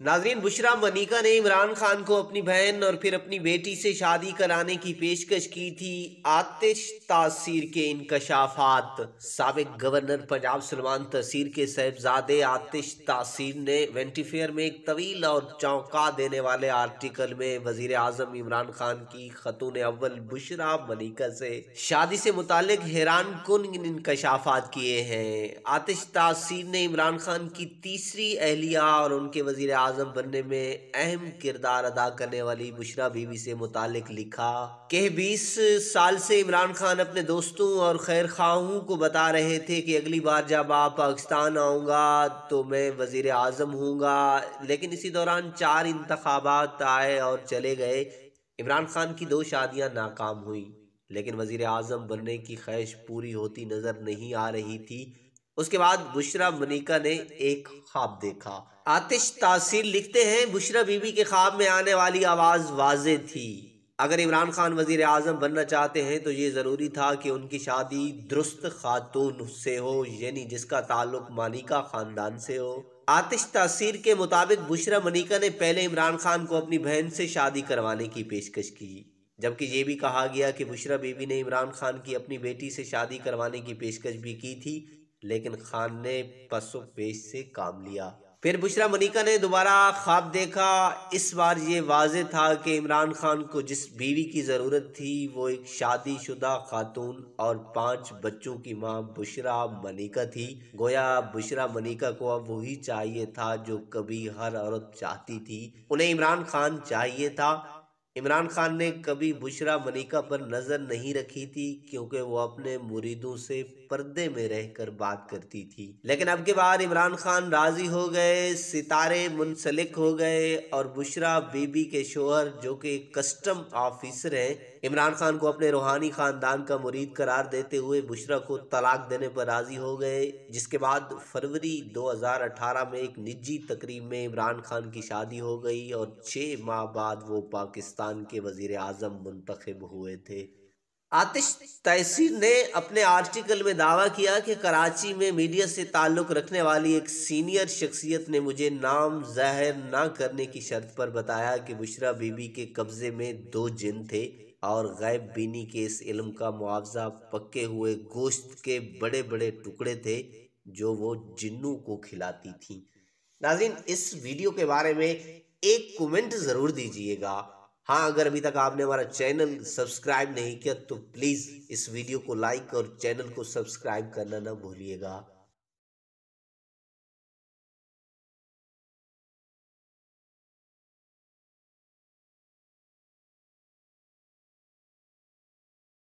नाजरीन, बुशरा मनिका ने इमरान खान को अपनी बहन और फिर अपनी बेटी से शादी कराने की पेशकश की थी। आतिश तासीर के इंकशाफात। साबिक गवर्नर पंजाब सलमान तासीर के साहिबजादे आतिश तासीर ने वेंटीफेयर में एक तवील और चौंका देने वाले आर्टिकल में वजीर आजम इमरान खान की खतून अव्वल बुशरा मनिका से शादी से मुतालिक हैरान कुन इंकशाफात किए हैं। आतिश तासीर ने इमरान खान की तीसरी अहलिया और उनके वजीर आजम बनने में अहम किरदार अदा करने वाली बुशरा बीवी से मुतालिक लिखा कि 20 साल से इमरान खान अपने दोस्तों और खैर खाहों को बता रहे थे कि अगली बार जब आप पाकिस्तान आऊँगा तो मैं वजीर आजम हूँगा, लेकिन इसी दौरान 4 इंतखाबात आए और चले गए। इमरान खान की 2 शादियाँ नाकाम हुई, लेकिन वजीर आजम बनने की ख्वाहिश पूरी होती नजर नहीं आ रही थी। उसके बाद बुशरा मनिका ने एक ख्वाब देखा। आतिश तासीर लिखते हैं, बुशरा बीबी के ख्वाब में आने वाली आवाज वाजे थी। अगर इमरान खान वजीर आजम बनना चाहते हैं तो ये ज़रूरी था कि उनकी शादी दुरुस्त खातून से हो, यानी जिसका ताल्लुक मनिका ख़ानदान से हो। आतिश तासीर के मुताबिक बुशरा मनिका ने पहले इमरान खान को अपनी बहन से शादी करवाने की पेशकश की, जबकि ये भी कहा गया कि बुशरा बीबी ने इमरान खान की अपनी बेटी से शादी करवाने की पेशकश भी की थी, लेकिन खान ने पसो पेश से काम लिया। फिर बुशरा मनिका ने दोबारा ख्वाब देखा। इस बार ये वाज़े था कि इमरान खान को जिस बीवी की ज़रूरत थी वो एक शादीशुदा खातून और 5 बच्चों की मां बुशरा मनिका थी। गोया बुशरा मनिका को अब वही चाहिए था जो कभी हर औरत चाहती थी, उन्हें इमरान खान चाहिए था। इमरान खान ने कभी बुशरा मनिका पर नज़र नहीं रखी थी, क्योंकि वो अपने मुरीदों से पर्दे में रहकर बात करती थी। लेकिन अब के बाद इमरान खान राजी हो गए, सितारे मुंसलिक हो गए और बुशरा बीबी के शोहर जो कि कस्टम ऑफिसर हैं, इमरान खान को अपने रूहानी खानदान का मुरीद करार देते हुए बुशरा को तलाक देने पर राजी हो गए। जिसके बाद फरवरी 2018 में एक निजी तकरीब में इमरान खान की शादी हो गई और 6 माह बाद वो पाकिस्तान के वजीर आजम मुंतखब हुए थे। आतिश तासीर ने अपने आर्टिकल में दावा किया कि कराची में मीडिया से ताल्लुक़ रखने वाली एक सीनियर शख्सियत ने मुझे नाम ज़ाहिर न करने की शर्त पर बताया कि बुशरा बीबी के कब्ज़े में 2 जिन थे और गैब बीनी के इस इल्म का मुआवजा पके हुए गोश्त के बड़े बड़े टुकड़े थे जो वो जिन्नों को खिलाती थी। नाज़रीन, इस वीडियो के बारे में एक कमेंट ज़रूर दीजिएगा। हाँ, अगर अभी तक आपने हमारा चैनल सब्सक्राइब नहीं किया तो प्लीज़ इस वीडियो को लाइक और चैनल को सब्सक्राइब करना ना भूलिएगा।